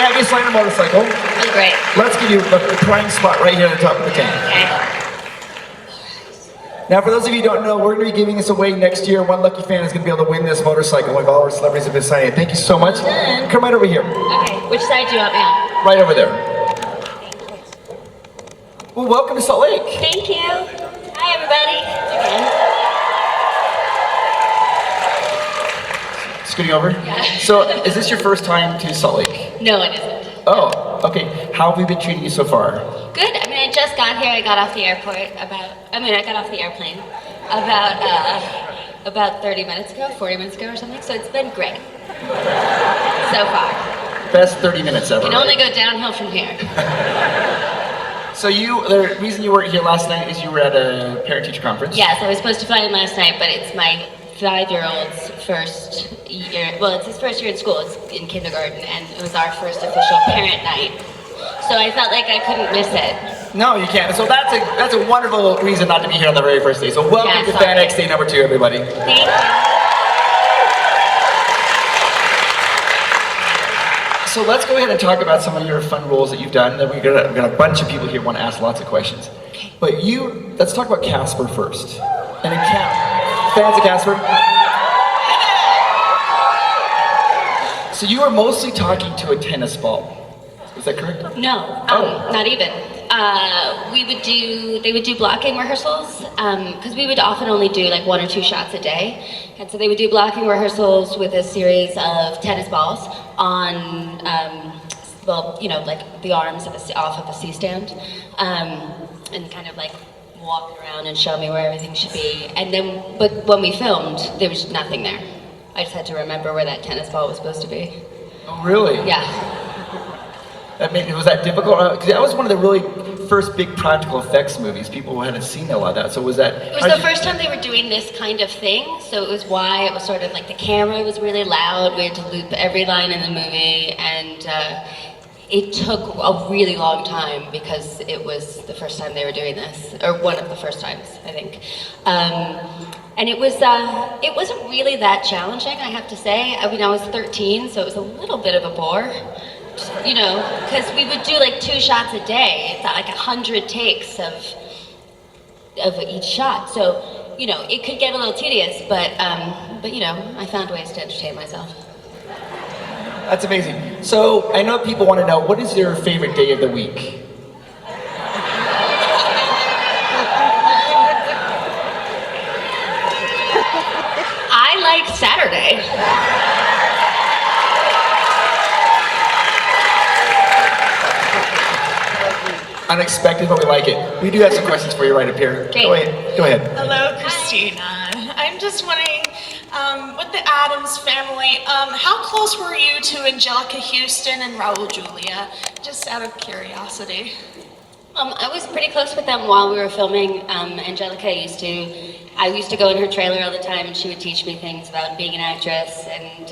gonna have you slide a motorcycle. Oh, great. Let's give you a prime spot right here at the top of the tank. Okay. Now, for those of you who don't know, we're going to be giving this away next year. One lucky fan is going to be able to win this motorcycle, like all our celebrities have been signing it. Thank you so much. Come right over here. Okay, which side do you want me on? Right over there. Well, welcome to Salt Lake. Thank you. Hi, everybody. Again. Scooting over? Yeah. So, is this your first time to Salt Lake? No, it isn't. Oh, okay. How have we been treating you so far? Good. I mean, I just got here. I got off the airplane about 30 minutes ago, 40 minutes ago or something. So it's been great so far. Best 30 minutes ever. Can only go downhill from here. So the reason you weren't here last night is you were at a parent-teacher conference. Yes, I was supposed to fly in last night, but it's my 5-year-old's first year. Well, it's his first year in school. It's in kindergarten, and it was our first official parent night. So I felt like I couldn't miss it. No, you can't. So that's a wonderful reason not to be here on the very first day. So welcome to FanX Day number 2, everybody. Thank you. So let's go ahead and talk about some of your fun roles that you've done. We've got a bunch of people here who want to ask lots of questions. Okay. But let's talk about Casper first. And fans of Casper? So you were mostly talking to a tennis ball. Is that correct? No, not even. They would do blocking rehearsals, because we would often only do like 1 or 2 shots a day. And so they would do blocking rehearsals with a series of tennis balls on, like the arms off of a C-stand, and kind of like walk around and show me where everything should be. And then, but when we filmed, there was nothing there. I just had to remember where that tennis ball was supposed to be. Oh, really? Yeah. Was that difficult? Because that was one of the really first big practical effects movies. People hadn't seen a lot of that. So was that? It was the first time they were doing this kind of thing. So it was why it was sort of like the camera was really loud. We had to loop every line in the movie, and it took a really long time because it was the first time they were doing this, or one of the first times, I think. And it wasn't really that challenging, I have to say. I mean, I was 13, so it was a little bit of a bore. You know, because we would do like 2 shots a day. It's like 100 takes of each shot. So, you know, it could get a little tedious, but you know, I found ways to entertain myself. That's amazing. So I know people want to know, what is your favorite day of the week? I like Saturday. Unexpected, but we like it. We do have some questions for you right up here. Great. Go ahead. Hello, Christina. I'm just wondering, with the Addams Family, how close were you to Angelica Houston and Raul Julia? Just out of curiosity. I was pretty close with them while we were filming. Angelica I used to go in her trailer all the time, and she would teach me things about being an actress, and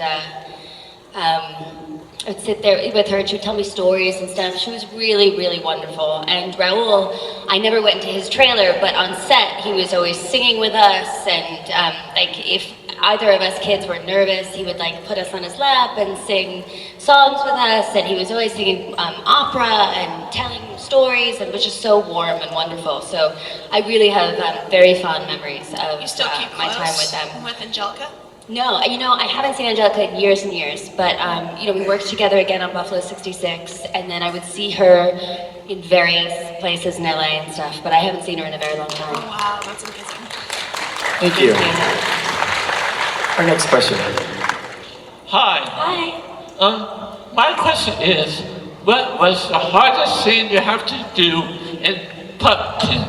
I would sit there with her and she would tell me stories and stuff. She was really, really wonderful. And Raul, I never went into his trailer, but on set he was always singing with us, and like if either of us kids were nervous, he would like put us on his lap and sing songs with us, and he was always singing opera and telling stories, and was just so warm and wonderful. So I really have very fond memories of You still keep my time with close them. with Angelica? No, you know, I haven't seen Angelica in years and years, but you know, we worked together again on Buffalo 66, and then I would see her in various places in LA and stuff, but I haven't seen her in a very long time. Oh wow, that's amazing. Thank you. Our next question. Hi. Hi. My question is, what was the hardest scene you have to do in Pumpkin?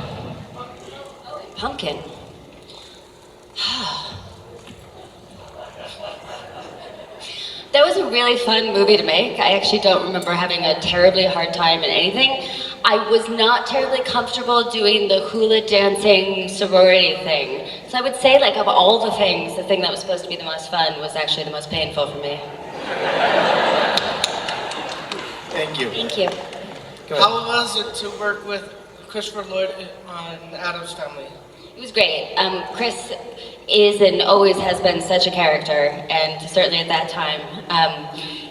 Pumpkin. That was a really fun movie to make. I actually don't remember having a terribly hard time in anything. I was not terribly comfortable doing the hula dancing sorority thing. So I would say, like, of all the things, the thing that was supposed to be the most fun was actually the most painful for me. Thank you. Thank you. Go ahead. How was it to work with Christopher Lloyd on Addams Family? It was great. Chris is and always has been such a character, and certainly at that time.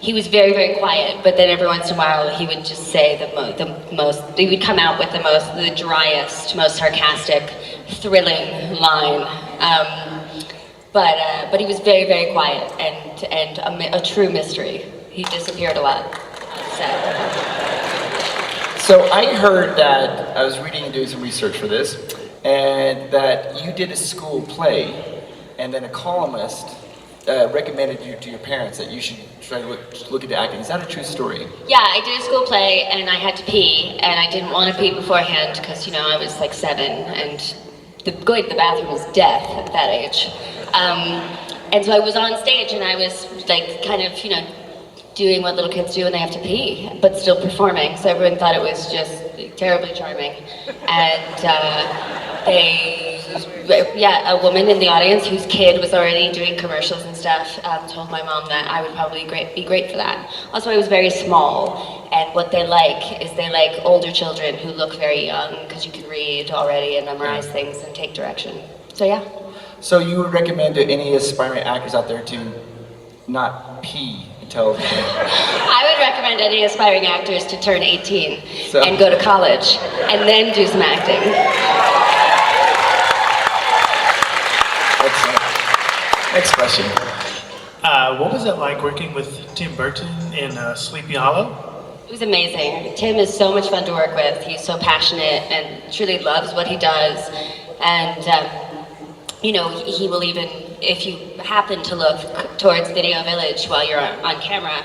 he was very, very quiet, but then every once in a while he would just say the most, he would come out with the driest, most sarcastic, thrilling line. But he was very, very quiet and a true mystery. He disappeared a lot. So I heard that, I was reading and doing some research for this, and that you did a school play, and then a columnist recommended you to your parents that you should try to look into acting. Is that a true story? Yeah, I did a school play and I had to pee, and I didn't want to pee beforehand because, you know, I was like 7 and going to the bathroom was death at that age. And so I was on stage and I was like kind of, you know, doing what little kids do when they have to pee, but still performing. So everyone thought it was just terribly charming. And a woman in the audience whose kid was already doing commercials and stuff told my mom that I would probably be great for that. Also, I was very small, and what they like is they like older children who look very young because you can read already and memorize things and take direction. So yeah. So you would recommend to any aspiring actors out there to not pee until... I would recommend any aspiring actors to turn 18 and go to college and then do some acting. Next question. What was it like working with Tim Burton in Sleepy Hollow? It was amazing. Tim is so much fun to work with. He's so passionate and truly loves what he does. And, you know, he will even, if you happen to look towards Video Village while you're on camera,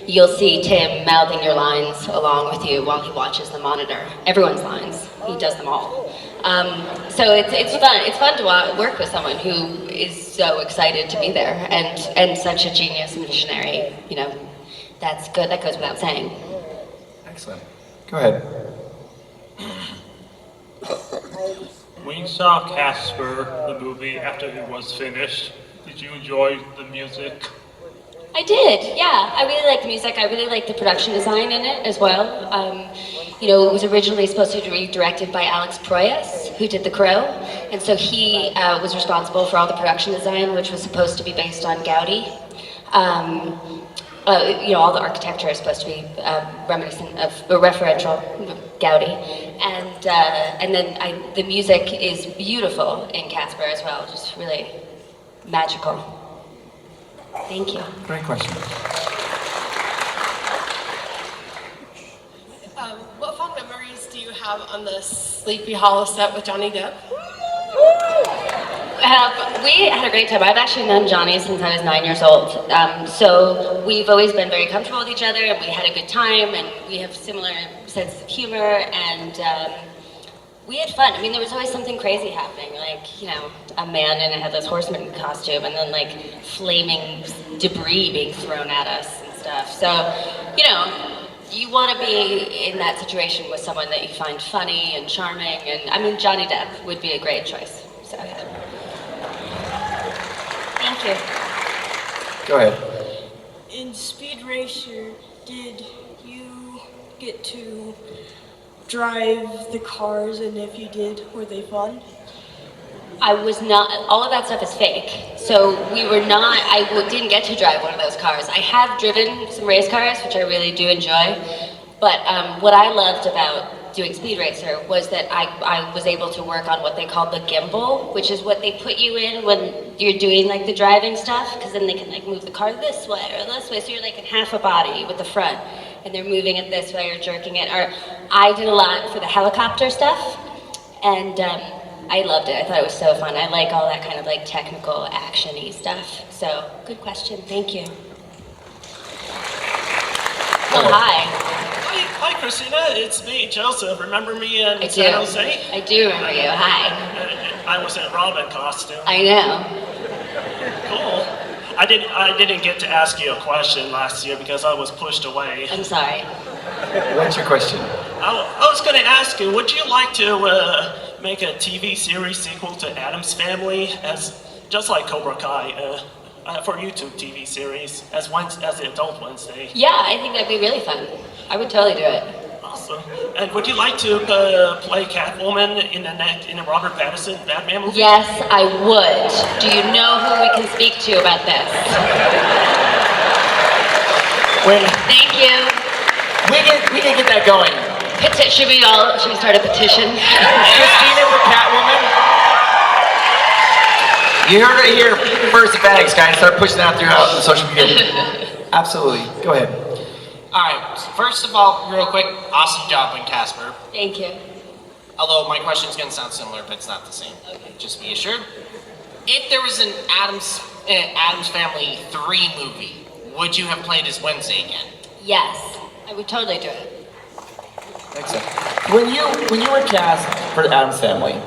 you'll see Tim mouthing your lines along with you while he watches the monitor. Everyone's lines. He does them all. So it's fun. It's fun to work with someone who is so excited to be there and such a genius and visionary. You know, that's good. That goes without saying. Excellent. Go ahead. We saw Casper, the movie, after it was finished. Did you enjoy the music? I did, yeah. I really liked the music. I really liked the production design in it as well. You know, it was originally supposed to be directed by Alex Proyas, who did The Crow, and so he was responsible for all the production design, which was supposed to be based on Gaudi. You know, all the architecture is supposed to be reminiscent of, or referential Gaudi, and then the music is beautiful in Casper as well, just really magical. Thank you. Great question. What fond memories do you have on the Sleepy Hollow set with Johnny Depp? We had a great time. I've actually known Johnny since I was 9 years old. So we've always been very comfortable with each other, and we had a good time, and we have similar sense of humor, and we had fun. I mean, there was always something crazy happening, like, you know, a man in a headless horseman costume, and then like flaming debris being thrown at us and stuff. So, you know, you want to be in that situation with someone that you find funny and charming, and I mean, Johnny Depp would be a great choice. So, yeah. Thank you. Go ahead. In Speed Racer, did you get to drive the cars, and if you did, were they fun? I was not, all of that stuff is fake. So we were not, didn't get to drive one of those cars. I have driven some race cars, which I really do enjoy. But what I loved about doing Speed Racer was that I was able to work on what they call the gimbal, which is what they put you in when you're doing like the driving stuff, because then they can like move the car this way or this way, so you're like in half a body with the front, and they're moving it this way or jerking it. Or I did a lot for the helicopter stuff, and I loved it. I thought it was so fun. I like all that kind of like technical action-y stuff. So, good question. Thank you. Oh, hi. Hi, Christina. It's me, Joseph. Remember me in I San do. Jose? I do remember you. Hi. I was in a Robin costume. I know. Cool. I didn't get to ask you a question last year because I was pushed away. I'm sorry. What's your question? I was going to ask you, would you like to make a TV series sequel to Addams Family, as just like Cobra Kai, for YouTube TV series as the Adult Wednesday? Yeah, I think that'd be really fun. I would totally do it. Awesome. And would you like to play Catwoman in the Robert Pattinson Batman movie? Yes, I would. Do you know who we can speak to about this? When Thank you. we can get that going. Should we start a petition? Christina for Catwoman. You heard it here first, FanX, guys. Start pushing that throughout the social media. Absolutely. Go ahead. All right. First of all, real quick, awesome job in Casper. Thank you. Although my question is going to sound similar, but it's not the same. Okay. Just be assured. If there was an Addams Family 3 movie, would you have played as Wednesday again? Yes, I would totally do it. Excellent. When you were cast for the Addams Family,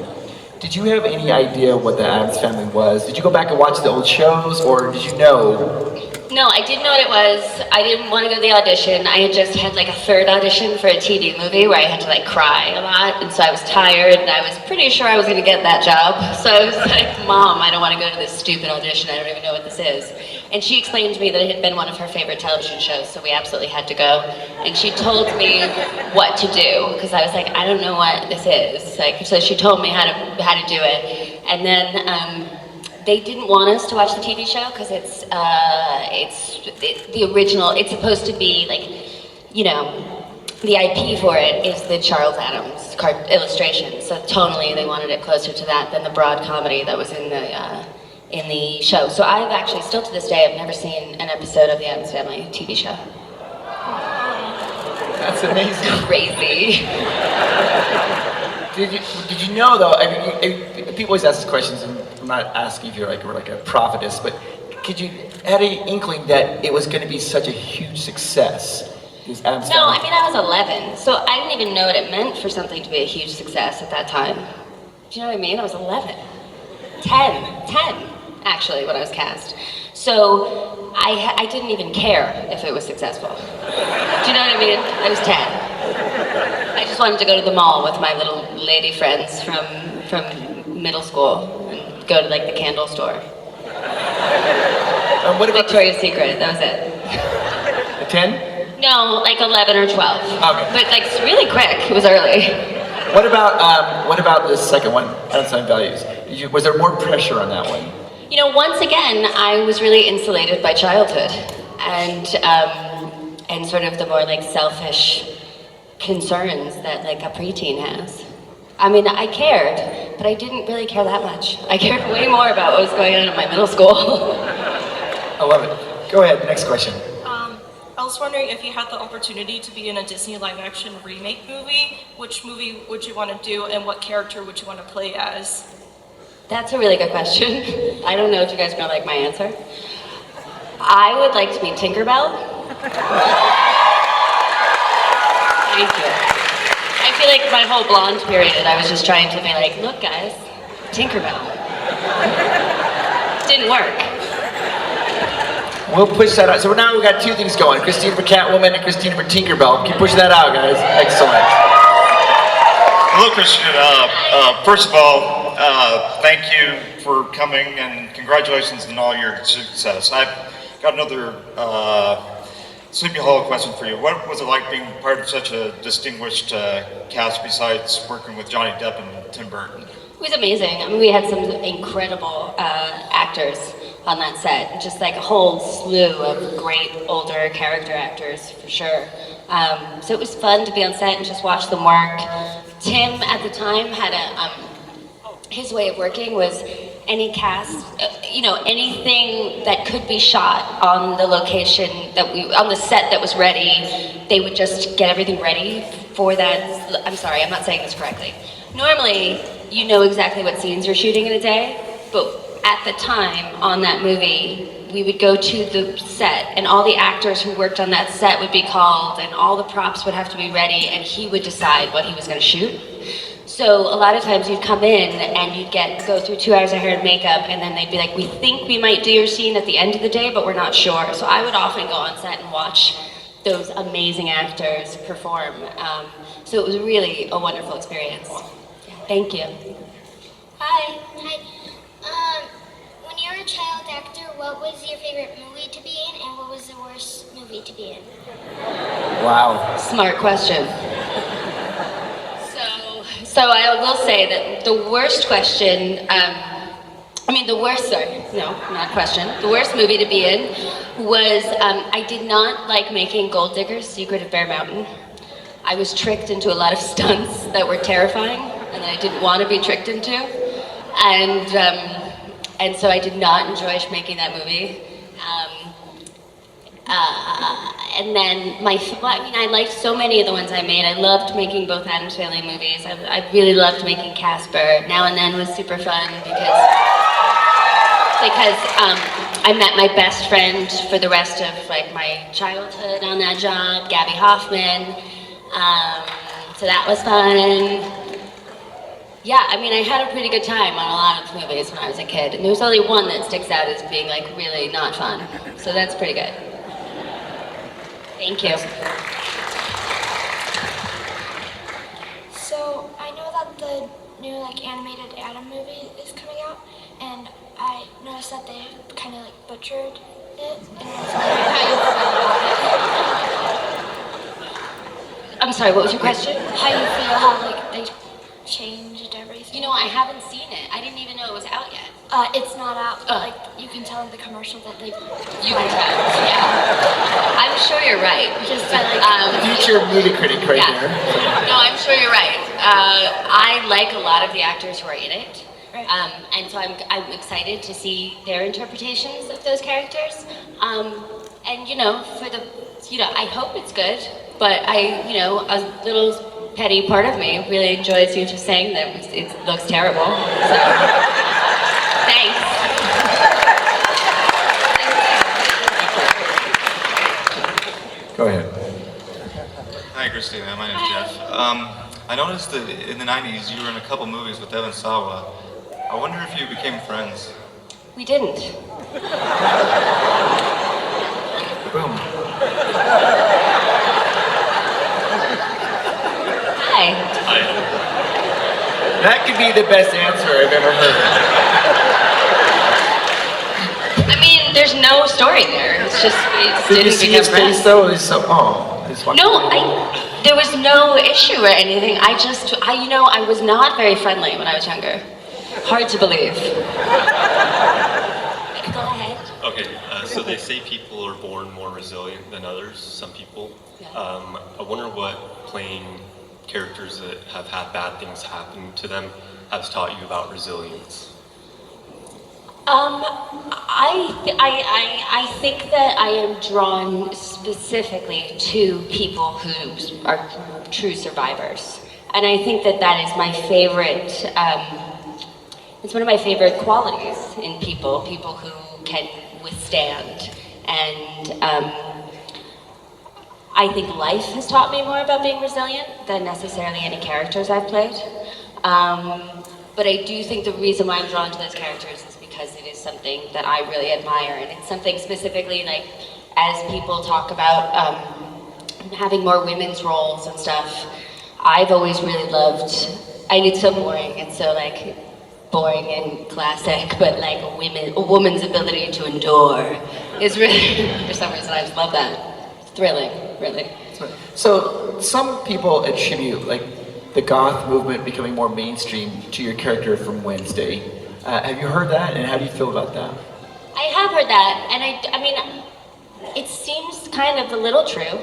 did you have any idea what the Addams Family was? Did you go back and watch the old shows, or did you know? No, I didn't know what it was. I didn't want to go to the audition. I had just had like a third audition for a TV movie where I had to like cry a lot, and so I was tired, and I was pretty sure I was going to get that job. So I was like, Mom, I don't want to go to this stupid audition. I don't even know what this is. And she explained to me that it had been one of her favorite television shows, so we absolutely had to go. And she told me what to do, because I was like, I don't know what this is. Like, so she told me how to do it. And then they didn't want us to watch the TV show because it's the original. It's supposed to be like, you know, the IP for it is the Charles Addams illustration. So tonally, they wanted it closer to that than the broad comedy that was in the show. So I've actually, still to this day, I've never seen an episode of the Addams Family TV show. That's amazing. Crazy. Did you know though? I mean, people always ask these questions, and I'm not asking if you're like a prophetess, but had any inkling that it was going to be such a huge success? This Addams No, Family? I mean, I was 11, so I didn't even know what it meant for something to be a huge success at that time. Do you know what I mean? I was 11. 10, actually, when I was cast. So I didn't even care if it was successful. Do you know what I mean? I was 10. I just wanted to go to the mall with my little lady friends from middle school and go to like the candle store. What about Victoria's Secret, that was it. the 10? No, like 11 or 12. Okay. But like it's really quick, it was early. What about the second one, Unsung Values? Was there more pressure on that one? You know, once again, I was really insulated by childhood and sort of the more like selfish concerns that like a preteen has. I mean, I cared, but I didn't really care that much. I cared way more about what was going on in my middle school. I love it. Go ahead, next question. I was wondering if you had the opportunity to be in a Disney live-action remake movie, which movie would you want to do, and what character would you want to play as? That's a really good question. I don't know if you guys are gonna like my answer. I would like to be Tinkerbell. Thank you. I feel like my whole blonde period, I was just trying to be like, look guys, Tinkerbell. Didn't work. We'll push that out. So now we've got two things going. Christina for Catwoman and Christina for Tinkerbell. Keep pushing that out, guys. Excellent. Hello, Christina. First of all, thank you for coming and congratulations on all your success. I've got another Sleepy Hollow question for you. What was it like being part of such a distinguished cast besides working with Johnny Depp and Tim Burton? It was amazing. I mean, we had some incredible actors on that set. Just like a whole slew of great older character actors, for sure. So it was fun to be on set and just watch them work. Tim, at the time, had his way of working was any cast, anything that could be shot on the location on the set that was ready, they would just get everything ready for that. I'm sorry, I'm not saying this correctly. Normally, you know exactly what scenes you're shooting in a day, but at the time on that movie, we would go to the set and all the actors who worked on that set would be called and all the props would have to be ready and he would decide what he was going to shoot. So a lot of times you'd come in and you'd go through 2 hours of hair and makeup and then they'd be like, we think we might do your scene at the end of the day, but we're not sure. So I would often go on set and watch those amazing actors perform. So it was really a wonderful experience. Thank you. Hi. When you were a child actor, what was your favorite movie to be in and what was the worst movie to be in? Wow. Smart question. So I will say that the worst question I mean, the worst, sorry, no, not question. The worst movie to be in was, I did not like making Gold Digger's Secret of Bear Mountain. I was tricked into a lot of stunts that were terrifying and that I didn't want to be tricked into. And so I did not enjoy making that movie. And then I liked so many of the ones I made. I loved making both Addams Family movies. I really loved making Casper. Now and Then was super fun because I met my best friend for the rest of like my childhood on that job, Gabby Hoffman. So that was fun. Yeah, I mean, I had a pretty good time on a lot of movies when I was a kid, and there's only one that sticks out as being like really not fun. So that's pretty good. Thank you. So I know that the new like animated Adam movie is coming out, and I noticed that they kind of like butchered it. And I was wondering how you feel about it. I'm sorry, what was your question? How you feel how like they changed everything? You know, I haven't seen it. I didn't even know it was out yet. It's not out, but like you can tell in the commercial that they. You can tell, yeah. I'm sure you're right. Just by like. Future movie critic right Yeah. there. No, I'm sure you're right. I like a lot of the actors who are in it. Right. And so I'm excited to see their interpretations of those characters. And you know, I hope it's good, but a little petty part of me really enjoys you just saying that it looks terrible. So, thanks. Go ahead. Hi, Christina. My name's Jeff. I noticed that in the 90s you were in a couple movies with Evan Sawa. I wonder if you became friends. We didn't. Boom. Hi. That could be the best answer I've ever heard. I mean, there's no story there. It's just we Did you didn't see become his friends. face though? It's so, it's wonderful. No, there was no issue or anything. I was not very friendly when I was younger. Hard to believe. Go ahead. Okay, so they say people are born more resilient than others, some people. Yeah. I wonder what playing characters that have had bad things happen to them has taught you about resilience. I think that I am drawn specifically to people who are true survivors. And I think that is my favorite, it's one of my favorite qualities in people who can withstand. And I think life has taught me more about being resilient than necessarily any characters I've played. But I do think the reason why I'm drawn to those characters is because it is something that I really admire, and it's something specifically like as people talk about having more women's roles and stuff. I've always really loved. It's so boring. It's so like boring and classic, but like a woman's ability to endure is really for some reason I just love that. It's thrilling, really. So some people attribute like the goth movement becoming more mainstream to your character from Wednesday. Have you heard that, and how do you feel about that? I have heard that, and I mean, it seems kind of a little true.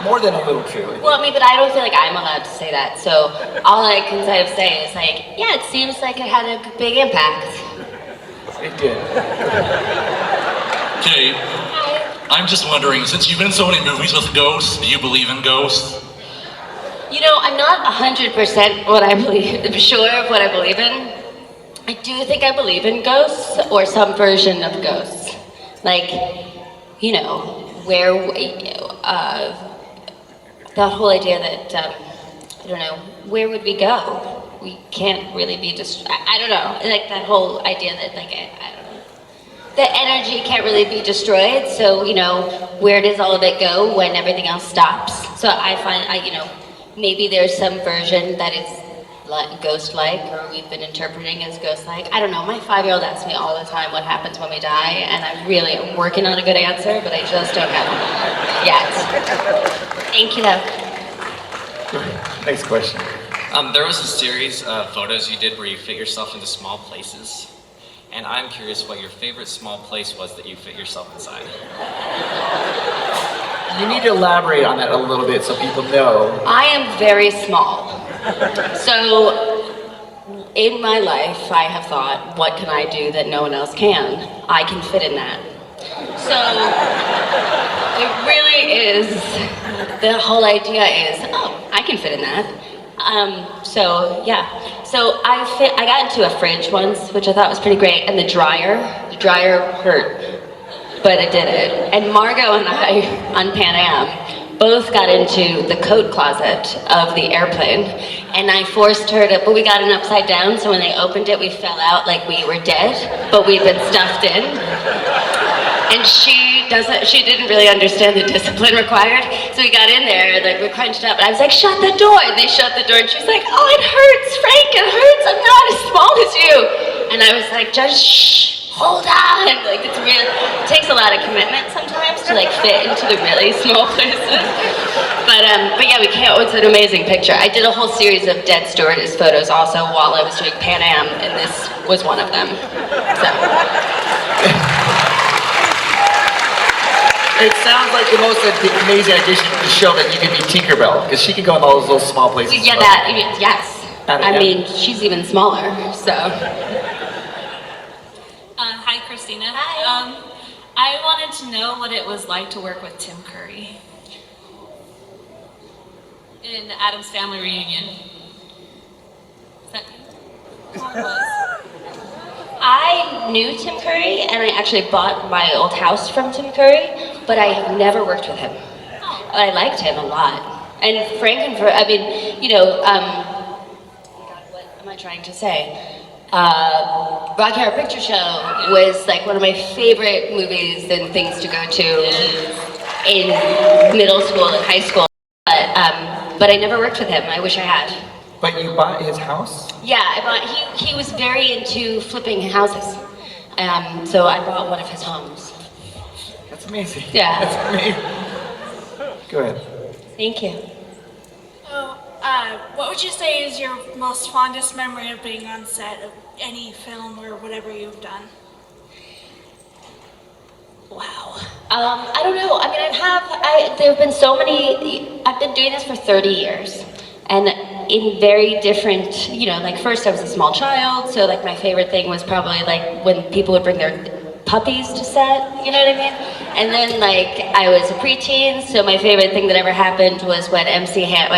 More than a little true. Well, I mean, but I don't feel like I'm allowed to say that, so all I can kind of say is like, yeah, it seems like it had a big impact. It did. Okay, I'm just wondering, since you've been in so many movies with ghosts, do you believe in ghosts? You know, I'm not 100% sure of what I believe in. I do think I believe in ghosts, or some version of ghosts. Like, you know, where, the whole idea that, I don't know, where would we go? We can't really be I don't know, like that whole idea that, like, I don't know. The energy can't really be destroyed, so, you know, where does all of it go when everything else stops? So I find, maybe there's some version that is ghost-like, or we've been interpreting as ghost-like. I don't know, my 5-year-old asks me all the time what happens when we die, and I really am working on a good answer, but I just don't have one yet. Thank you, though. Next question. There was a series of photos you did where you fit yourself into small places. And I'm curious what your favorite small place was that you fit yourself inside. You need to elaborate on that a little bit so people know. I am very small. So, in my life, I have thought, what can I do that no one else can? I can fit in that. So, it really is, the whole idea is, oh, I can fit in that. So yeah. So I got into a fridge once, which I thought was pretty great, and the dryer hurt, but it did it. And Margot and I, on Pan Am, both got into the coat closet of the airplane, and I forced her to, but we got it upside down, so when they opened it, we fell out like we were dead, but we'd been stuffed in. And she didn't really understand the discipline required, so we got in there, like, we're crunched up, and I was like, shut the door, and they shut the door, and she's like, oh, it hurts, Frank, it hurts, I'm not as small as you. And I was like, just shh, hold on, like, it takes a lot of commitment sometimes to, like, fit into the really small places. But yeah, it's an amazing picture. I did a whole series of dead stewardess photos also while I was doing Pan Am, and this was one of them, so. It sounds like the most amazing addition to the show that you can be Tinkerbell, because she can go in all those little small places. Yeah, yes. I mean, she's even smaller, so. Hi, Christina. Hi. I wanted to know what it was like to work with Tim Curry in the Addams Family reunion. Is that you? Or was? I knew Tim Curry, and I actually bought my old house from Tim Curry, but I have never worked with him. I liked him a lot. And I mean, you know, what am I trying to say? Rocky Horror Picture Show was like one of my favorite movies and things to go to in middle school and high school. But I never worked with him. I wish I had. But you bought his house? Yeah, he was very into flipping houses. So I bought one of his homes. That's amazing. Yeah. That's amazing. Go ahead. Thank you. What would you say is your most fondest memory of being on set of any film or whatever you've done? Wow. I don't know. I mean, there have been so many, I've been doing this for 30 years. And in very different, you know, like first I was a small child, so like my favorite thing was probably like when people would bring their puppies to set, you know what I mean? And then like I was a preteen, so my favorite thing that ever happened was when I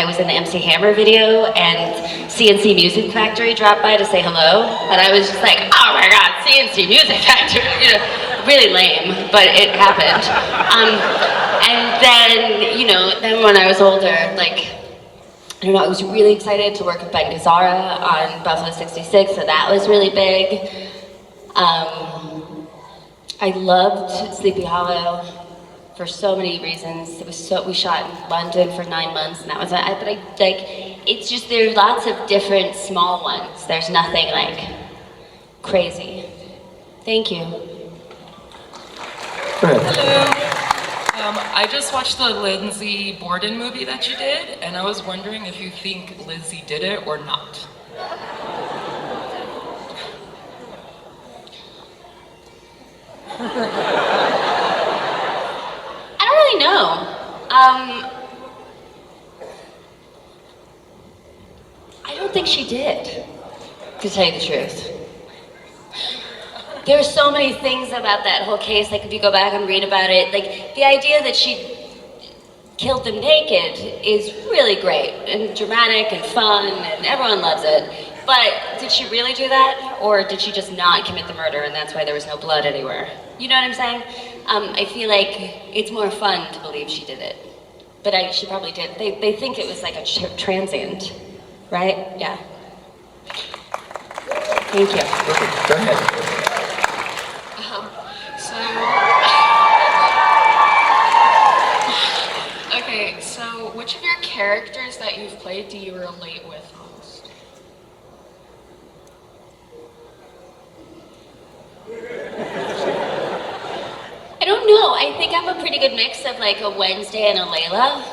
was in the MC Hammer video and CNC Music Factory dropped by to say hello, and I was just like, oh my god, CNC Music Factory, you know, really lame, but it happened. And then, you know, then when I was older, like, I don't know, I was really excited to work with Ben Gazzara on Buffalo 66, so that was really big. I loved Sleepy Hollow for so many reasons. We shot in London for 9 months, and that was it's just, there's lots of different small ones. There's nothing like crazy. Thank you. Go ahead. Hello. I just watched the Lindsay Borden movie that you did, and I was wondering if you think Lizzie did it or not. I don't really know. I don't think she did, to tell you the truth. There's so many things about that whole case, like if you go back and read about it, like the idea that she killed them naked is really great and dramatic and fun and everyone loves it. But did she really do that? Or did she just not commit the murder and that's why there was no blood anywhere? You know what I'm saying? I feel like it's more fun to believe she did it. But she probably did. They think it was like a transient, right? Yeah. Thank you. Okay, go ahead. Okay, so which of your characters that you've played do you relate with most? I don't know. I think I'm a pretty good mix of like a Wednesday and a Layla.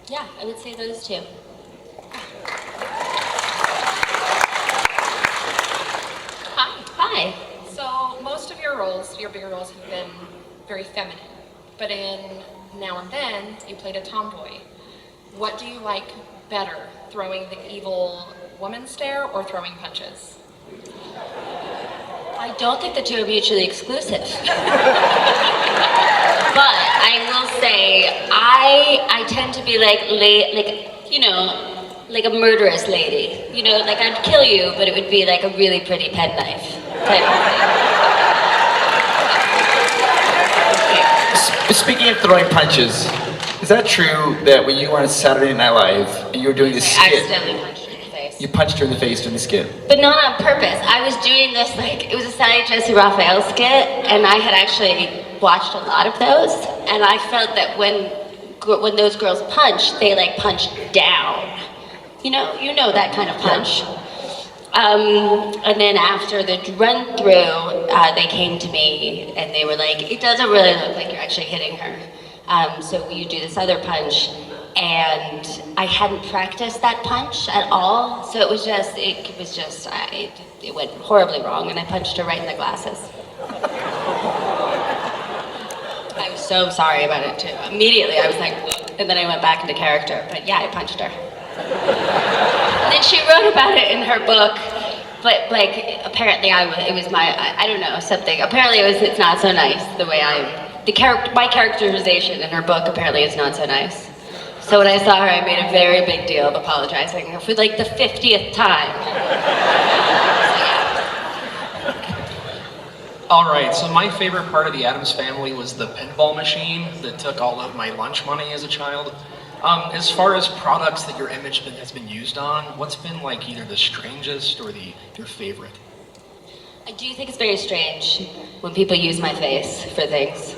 Yeah, I would say those two. Hi. So most of your roles, your bigger roles, have been very feminine, but in Now and Then, you played a tomboy. What do you like better, throwing the evil woman stare or throwing punches? I don't think the two are mutually exclusive. But I will say, I tend to be like a murderous lady. You know, like I'd kill you, but it would be like a really pretty penknife type of thing. Speaking of throwing punches, is that true that when you were on Saturday Night Live and you were doing this I skit, accidentally punched her in the face. you punched her in the face during the skit? But not on purpose. I was doing this it was a Sally Jesse Raphael skit, and I had actually watched a lot of those, and I felt that when those girls punch, they punch down. You know that kind of punch. And then after the run through, they came to me and they were like, "It doesn't really look like you're actually hitting her. So will you do this other punch?" And I hadn't practiced that punch at all, so it went horribly wrong, and I punched her right in the glasses. I was so sorry about it too. Immediately, I was like, and then I went back into character. But yeah, I punched her. And then she wrote about it in her book, but apparently it was I don't know, something. Apparently it's not so nice the way my characterization in her book apparently is not so nice. So when I saw her, I made a very big deal of apologizing for the 50th time. All right, so my favorite part of the Addams Family was the pinball machine that took all of my lunch money as a child. As far as products that your image has been used on, what's been either the strangest or your favorite? I do think it's very strange when people use my face for things.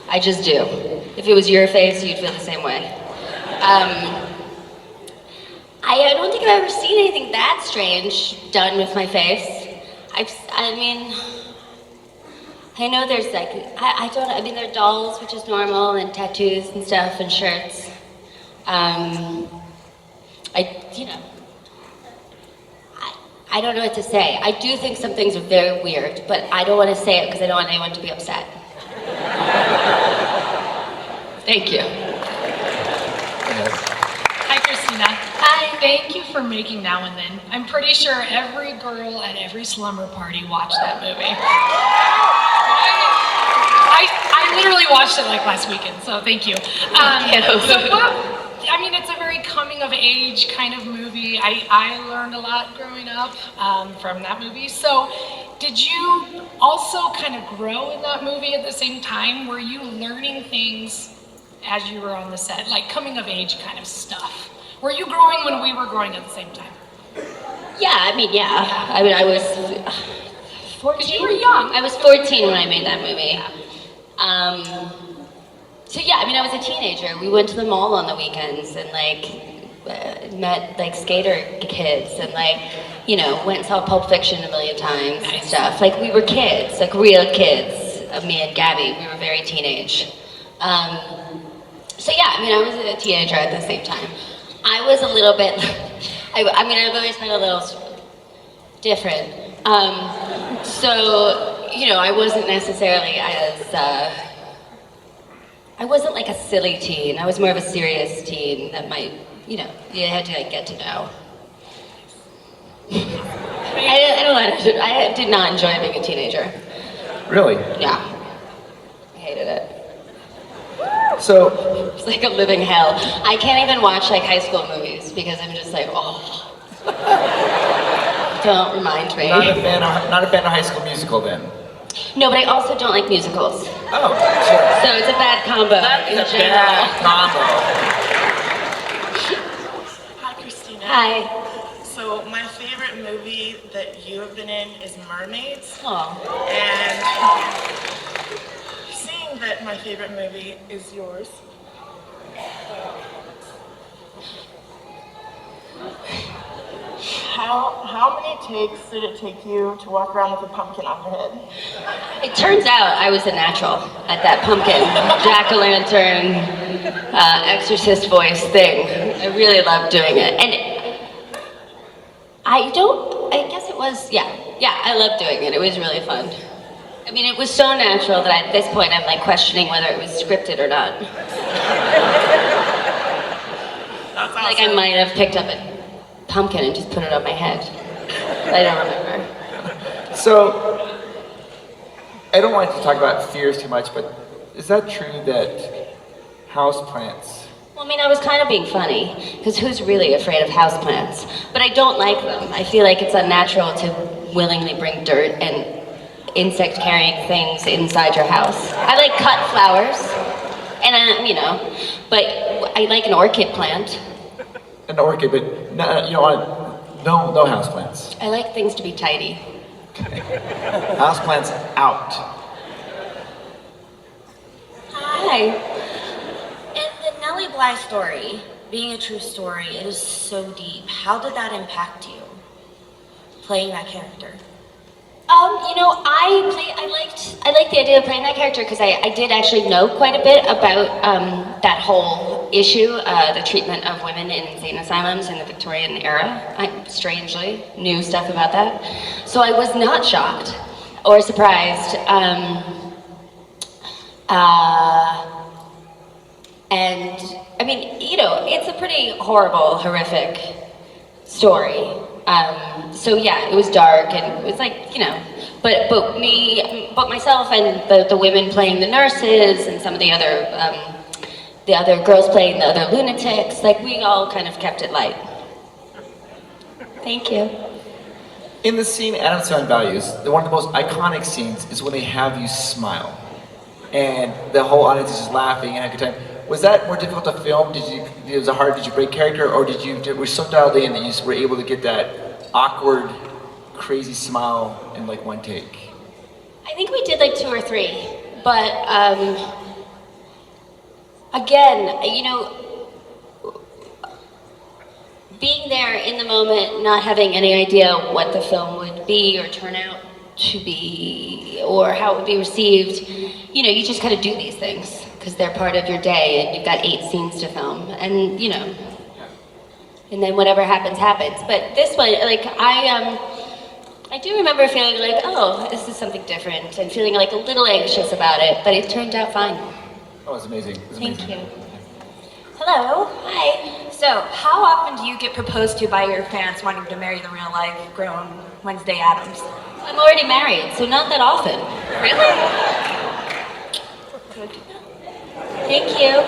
I just do. If it was your face, you'd feel the same way. I don't think I've ever seen anything that strange done with my face. I know there's there are dolls, which is normal, and tattoos and stuff, and shirts. I don't know what to say. I do think some things are very weird, but I don't want to say it because I don't want anyone to be upset. Thank you. Hi, Christina. Hi. Thank you for making Now and Then. I'm pretty sure every girl at every slumber party watched that movie. I literally watched it last weekend, so thank you. It's a very coming of age kind of movie. I learned a lot growing up from that movie. So did you also kind of grow in that movie at the same time? Were you learning things as you were on the set, like coming of age kind of stuff? Were you growing when we were growing at the same time? Yeah. I was 14. You were young. I was 14 when I made that movie. So yeah, I was a teenager. We went to the mall on the weekends and met skater kids and went and saw Pulp Fiction a million times and stuff. We were kids, real kids. Me and Gabby, we were very teenage. So yeah, I was a teenager at the same time. I was a little bit, I've always been a little different. So, I wasn't necessarily I wasn't like a silly teen. I was more of a serious teen that might, you had to get to know. I did not enjoy being a teenager. Really? Yeah. I hated it. So it's like a living hell. I can't even watch high school movies because I'm just oh. Don't remind me. Not a fan of High School Musical then? No, but I also don't like musicals. Oh, sure. So it's a bad combo in general. Hi, Christina. Hi. So my favorite movie that you have been in is Mermaids. Oh. And seeing that my favorite movie is yours. How many takes did it take you to walk around with a pumpkin on your head? It turns out I was a natural at that pumpkin, jack-o'-lantern, exorcist voice thing. I really loved doing it. And I guess it was, yeah, I loved doing it. It was really fun. I mean, it was so natural that at this point I'm like questioning whether it was scripted or not. That's awesome. Like I might have picked up a pumpkin and just put it on my head. I don't remember. So, I don't want to talk about fears too much, but is that true that houseplants? Well, I mean, I was kind of being funny, because who's really afraid of houseplants? But I don't like them. I feel like it's unnatural to willingly bring dirt and insect-carrying things inside your house. I like cut flowers, and but I like an orchid plant. An orchid, but no houseplants. I like things to be tidy. Houseplants out. Hi. In the Nellie Bly story, being a true story, it is so deep. How did that impact you, playing that character? I liked the idea of playing that character because I did actually know quite a bit about that whole issue, the treatment of women in insane asylums in the Victorian era. I strangely knew stuff about that. So I was not shocked or surprised. And I mean, it's a pretty horrible, horrific story. So yeah, it was dark and it was like, but myself and the women playing the nurses and some of the other girls playing the other lunatics, like we all kind of kept it light. Thank you. In the scene Addams Family Values, one of the most iconic scenes is when they have you smile. And the whole audience is just laughing and having a good time. Was that more difficult to film? Did you break character, or were you so dialed in that you were able to get that awkward, crazy smile in like one take? I think we did like 2 or 3, but again, being there in the moment, not having any idea what the film would be or turn out to be, or how it would be received, you just kind of do these things because they're part of your day, and you've got 8 scenes to film, and and then whatever happens, happens. But this one, like I do remember feeling like, oh, this is something different, and feeling like a little anxious about it, but it turned out fine. Oh, it's amazing. Thank you. Hello. Hi. So, how often do you get proposed to by your fans wanting to marry the real-life grown Wednesday Addams? I'm already married, so not that often. Really? Good. Thank you.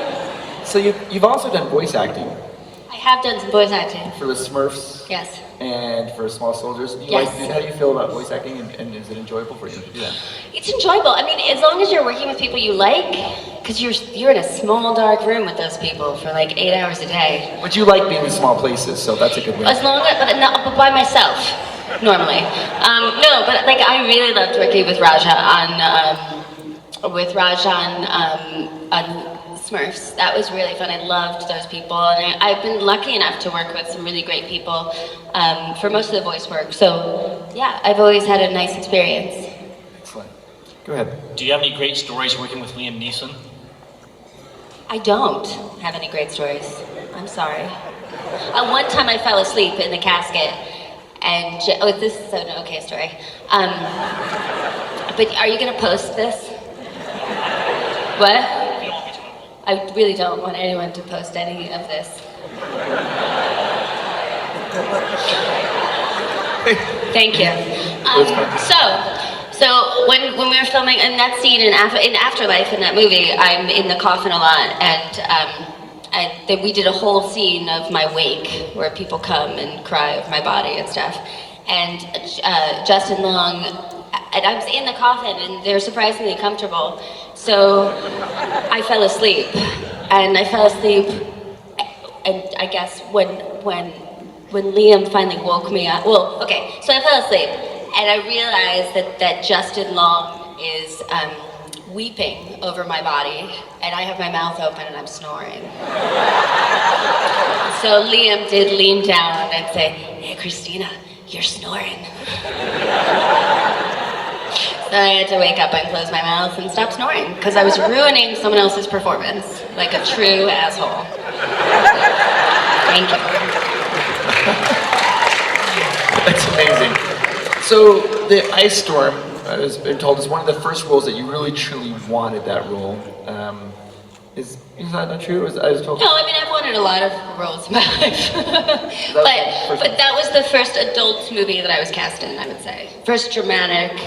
So you've also done voice acting I have done some voice acting. for the Smurfs Yes. and for Small Soldiers. Yes. How do you feel about voice acting, and is it enjoyable for you to do that? It's enjoyable. I mean, as long as you're working with people you like, because you're in a small, dark room with those people for like 8 hours a day. But you like being in small places, so that's a good win. As long as, but by myself, normally. No, but like I really loved working with Raja on Smurfs. That was really fun. I loved those people, and I've been lucky enough to work with some really great people for most of the voice work. So yeah, I've always had a nice experience. Excellent. Go ahead. Do you have any great stories working with Liam Neeson? I don't have any great stories. I'm sorry. One time I fell asleep in the casket, and this is an okay story. But are you gonna post this? What? I really don't want anyone to post any of this. Thank you. So when we were filming in that scene in Afterlife in that movie, I'm in the coffin a lot, and then we did a whole scene of my wake where people come and cry over my body and stuff. And Justin Long, and I was in the coffin, and they're surprisingly comfortable. So I fell asleep, and I guess when Liam finally woke me up, so I fell asleep, and I realized that Justin Long is weeping over my body, and I have my mouth open and I'm snoring. So Liam did lean down and say, "Hey, Christina, you're snoring." So I had to wake up and close my mouth and stop snoring because I was ruining someone else's performance like a true asshole. Thank you. That's amazing. So the ice storm has been told is one of the first roles that you really truly wanted that role. Is that not true? I was told. No, I mean I've wanted a lot of roles in my life, but that was the first adult movie that I was cast in. I would say first dramatic.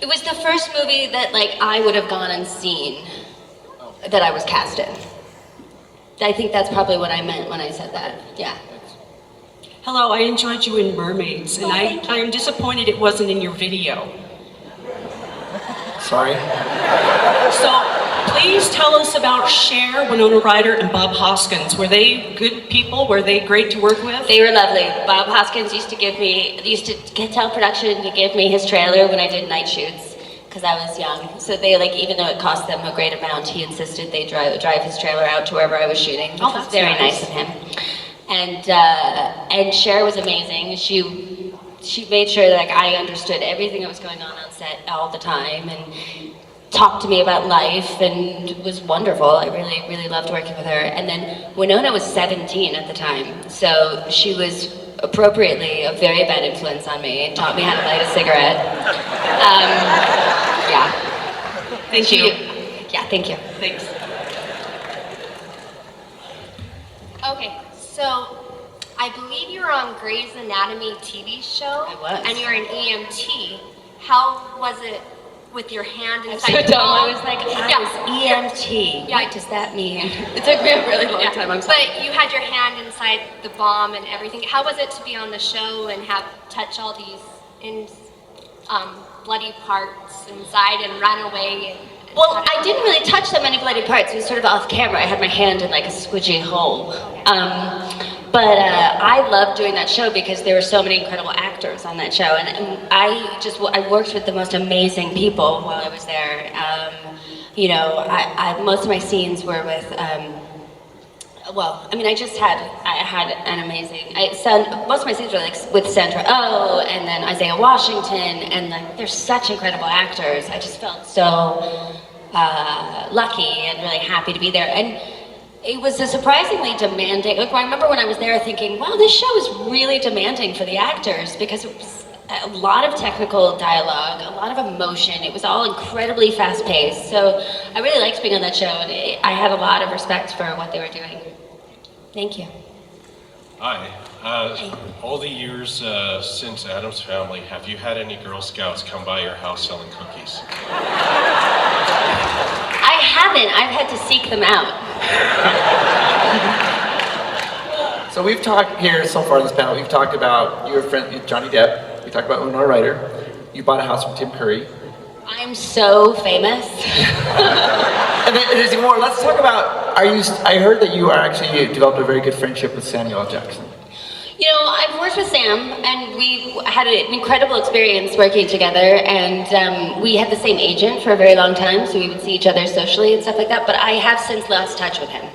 It was the first movie that like I would have gone and seen that I was cast in. I think that's probably what I meant when I said that. Yeah. Hello, I enjoyed you in Mermaids, and I am disappointed it wasn't in your video. Sorry. So, please tell us about Cher, Winona Ryder, and Bob Hoskins. Were they good people? Were they great to work with? They were lovely. Bob Hoskins used to tell production to give me his trailer when I did night shoots, because I was young. So they even though it cost them a great amount, he insisted they drive his trailer out to wherever I was shooting, which was very nice of him. And Cher was amazing. She made sure that I understood everything that was going on set all the time, and talked to me about life, and was wonderful. I really, really loved working with her. And then Winona was 17 at the time, so she was appropriately a very bad influence on me and taught me how to light a cigarette. Yeah. Thank you. Yeah, thank you. Thanks. Okay, so I believe you were on Grey's Anatomy TV show. I was. And you're an EMT. How was it with your hand I'm inside so the dumb. bomb? I was like, I was EMT. Yeah. What does that mean? It took me a really long time. I'm sorry. But you had your hand inside the bomb and everything. How was it to be on the show and touch all these bloody parts inside and run away? Well, I didn't really touch that many bloody parts. It was sort of off camera. I had my hand in like a squidgy hole. But I loved doing that show because there were so many incredible actors on that show, and I worked with the most amazing people while I was there. Most of my scenes were with. I had an amazing. Most of my scenes were with Sandra Oh, and then Isaiah Washington, and they're such incredible actors. I just felt so lucky and really happy to be there. And it was a surprisingly demanding. I remember when I was there thinking, wow, this show is really demanding for the actors, because it was a lot of technical dialogue, a lot of emotion. It was all incredibly fast-paced. So I really liked being on that show, and I had a lot of respect for what they were doing. Thank you. Hi. All the years since Addams Family, have you had any Girl Scouts come by your house selling cookies? I haven't. I've had to seek them out. So we've talked here so far in this panel, we've talked about your friend Johnny Depp, we talked about Winona Ryder, you bought a house from Tim Curry. I'm so famous. And then there's more. Let's talk about, I heard that you developed a very good friendship with Samuel L. Jackson. I've worked with Sam, and we had an incredible experience working together, and we had the same agent for a very long time, so we would see each other socially and stuff like that, but I have since lost touch with him.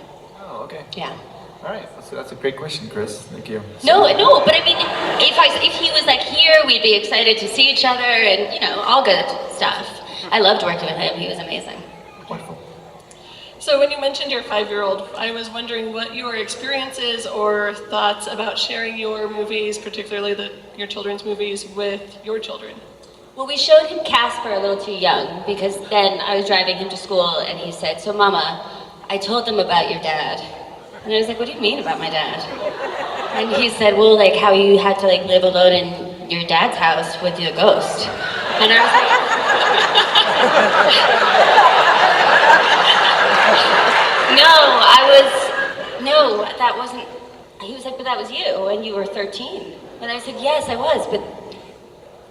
Oh, okay. Yeah. All right, so that's a great question, Chris. Thank you. No, but I mean, if he was here, we'd be excited to see each other, and all good stuff. I loved working with him. He was amazing. So when you mentioned your 5-year-old, I was wondering what your experiences or thoughts about sharing your movies, particularly your children's movies, with your children. Well, we showed him Casper a little too young, because then I was driving him to school, and he said, "So Mama, I told them about your dad." And I was like, "What do you mean about my dad?" And he said, "Well, how you had to live alone in your dad's house with your ghost." And I was like, No, that wasn't. He was like, "But that was you, and you were 13." And I said, "Yes, I was, but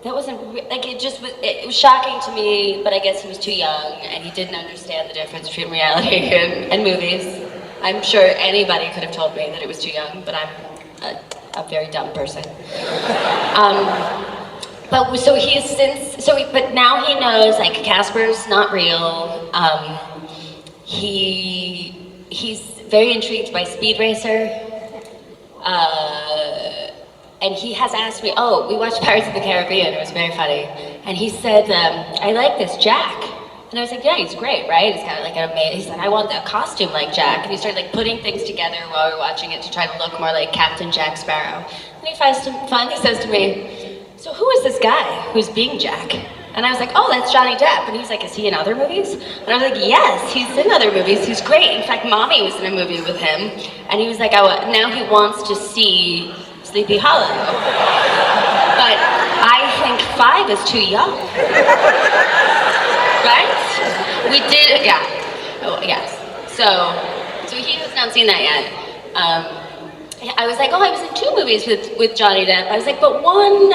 that wasn't it was shocking to me, but I guess he was too young, and he didn't understand the difference between reality and movies. I'm sure anybody could have told me that it was too young, but I'm a very dumb person. But now he knows Casper's not real. He's very intrigued by Speed Racer. And he has asked me, we watched Pirates of the Caribbean, it was very funny. And he said, "I like this Jack." And I was like, yeah, he's great, right? He's got like an amazing, he's like, I want a costume like Jack. And he started like putting things together while we were watching it to try to look more like Captain Jack Sparrow. And he finally says to me, so who is this guy who's being Jack? And I was like, oh, that's Johnny Depp. And he's like, is he in other movies? And I was like, yes, he's in other movies. He's great. In fact, Mommy was in a movie with him. And he was like, oh, now he wants to see Sleepy Hollow. But I think 5 is too young. Right? We did, yeah. Oh, yes. So he has not seen that yet. I was like, oh, I was in 2 movies with Johnny Depp. I was like, but one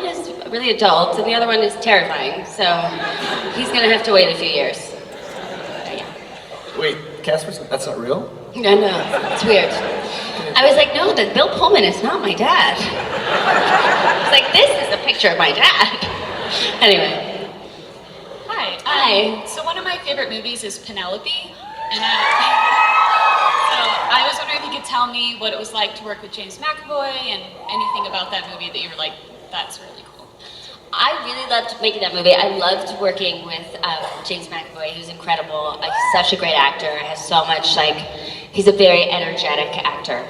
is really adult, and the other one is terrifying. So he's gonna have to wait a few years. Yeah. Wait, Casper, that's not real? No, it's weird. I was like, no, Bill Pullman is not my dad. It's like, this is a picture of my dad. Anyway. Hi. So one of my favorite movies is Penelope, and I was wondering if you could tell me what it was like to work with James McAvoy and anything about that movie that you were like, that's really cool. I really loved making that movie. I loved working with James McAvoy. He was incredible. He's such a great actor. Has so much he's a very energetic actor.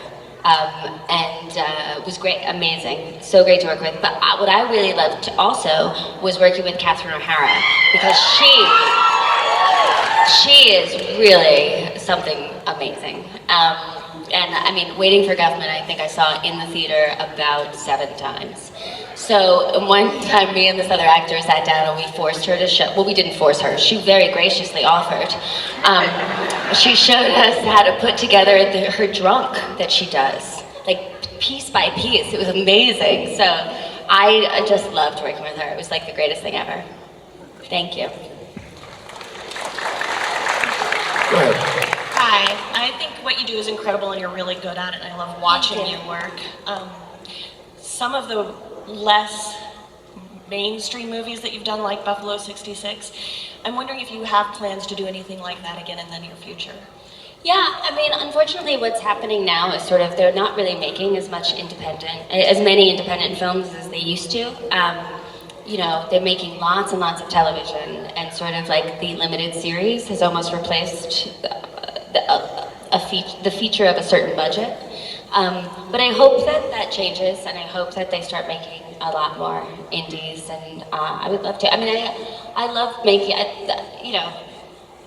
And was great, amazing, so great to work with. But what I really loved also was working with Catherine O'Hara, because she is really something amazing. And I mean, Waiting for Government, I think I saw in the theater about 7 times. So one time me and this other actor sat down and we forced her to show, well, we didn't force her, she very graciously offered. She showed us how to put together her drunk that she does, like piece by piece. It was amazing. So I just loved working with her. It was like the greatest thing ever. Thank you. Go ahead. Hi, I think what you do is incredible and you're really good at it, and I love watching you work. Some of the less mainstream movies that you've done, like Buffalo 66, I'm wondering if you have plans to do anything like that again in the near future. Yeah, I mean, unfortunately what's happening now is sort of, they're not really making as many independent films as they used to. You know, they're making lots and lots of television, and sort of like the limited series has almost replaced the feature of a certain budget. But I hope that changes, and I hope that they start making a lot more indies, and I would love to. I mean, I love making,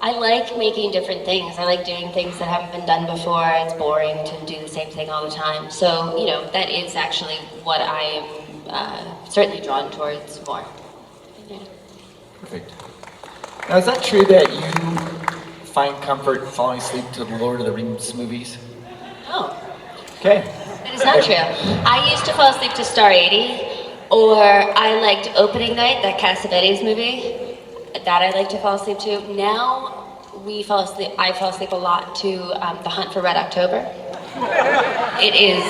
I like making different things. I like doing things that haven't been done before. It's boring to do the same thing all the time. So, you know, that is actually what I am certainly drawn towards more. Yeah. Perfect. Now, is that true that you find comfort falling asleep to the Lord of the Rings movies? Oh. Okay. That is not true. I used to fall asleep to Star 80, or I liked Opening Night, that Cassavetes movie. That I like to fall asleep to. Now I fall asleep a lot to The Hunt for Red October. It is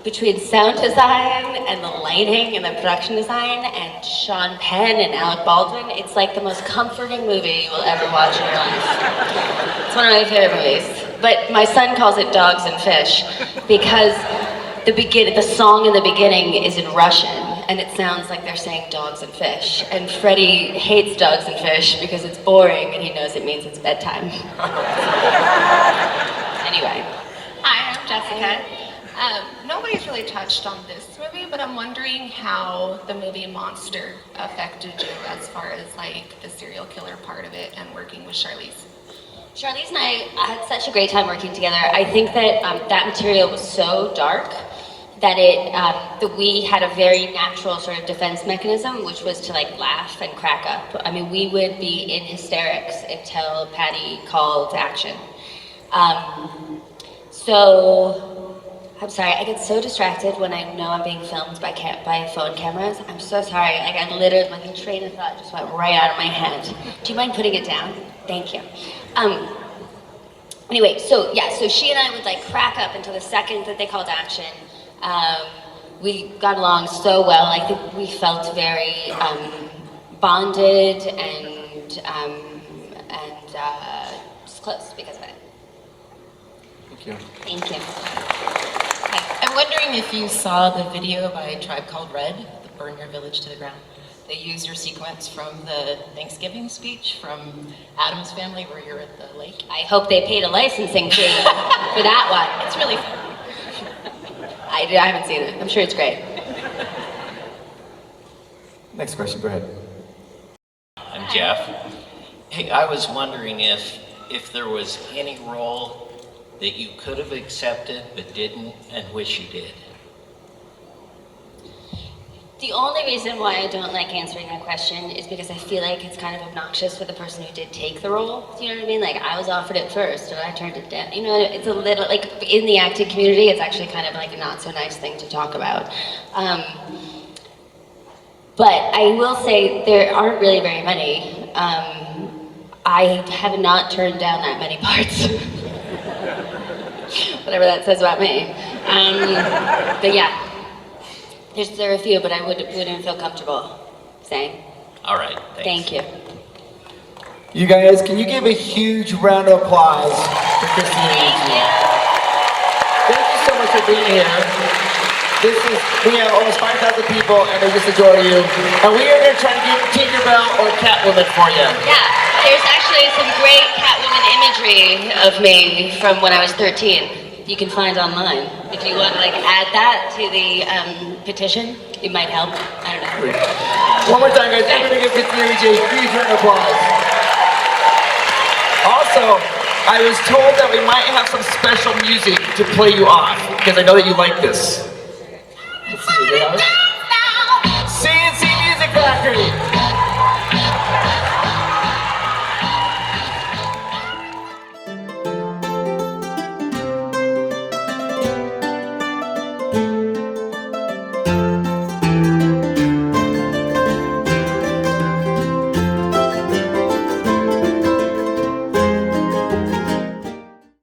between sound design and the lighting and the production design and Sean Penn and Alec Baldwin, it's like the most comforting movie you will ever watch in your life. It's one of my favorite movies. But my son calls it Dogs and Fish because the song in the beginning is in Russian, and it sounds like they're saying dogs and fish. And Freddie hates dogs and fish because it's boring and he knows it means it's bedtime. Anyway. Hi, I'm Jessica. Nobody's really touched on this movie, but I'm wondering how the movie Monster affected you as far as like the serial killer part of it and working with Charlize. Charlize and I had such a great time working together. I think that that material was so dark that that we had a very natural sort of defense mechanism, which was to like laugh and crack up. I mean, we would be in hysterics until Patty called action. So, I'm sorry, I get so distracted when I know I'm being filmed by phone cameras. I'm so sorry, like I literally, like a train of thought just went right out of my head. Do you mind putting it down? Thank you. Anyway, so she and I would like crack up until the second that they called action. We got along so well. I think we felt very bonded and just close because of it. Thank you. Thank you. I'm wondering if you saw the video by Tribe Called Red, the Burn Your Village to the Ground. they use your sequence from the Thanksgiving speech from Addams Family where you're at the lake. I hope they paid a licensing fee for that one. It's really fun. I haven't seen it. I'm sure it's great. Next question, go ahead. I'm Jeff. Hey, I was wondering if there was any role that you could have accepted but didn't and wish you did. The only reason why I don't like answering that question is because I feel like it's kind of obnoxious for the person who did take the role. Do you know what I mean? Like, I was offered it first, or I turned it down. You know, it's a little, like, in the acting community, it's actually kind of like a not so nice thing to talk about. But I will say there aren't really very many. I have not turned down that many parts. Whatever that says about me. But yeah. There are a few, but I wouldn't feel comfortable saying. All right, thanks. Thank you. You guys, can you give a huge round of applause for Christina Ricci? Thank you so much for being here. We have almost 5,000 people, and they just adore you. And we are going to try to get Tinkerbell or Catwoman for you. Yeah, there's actually some great Catwoman imagery of me from when I was 13. You can find online. If you want to add that to the petition, it might help. I don't know. One more time, guys. We're going to give Christina Ricci a huge round of applause. Also, I was told that we might have some special music to play you off, because I know that you like this. Let's see,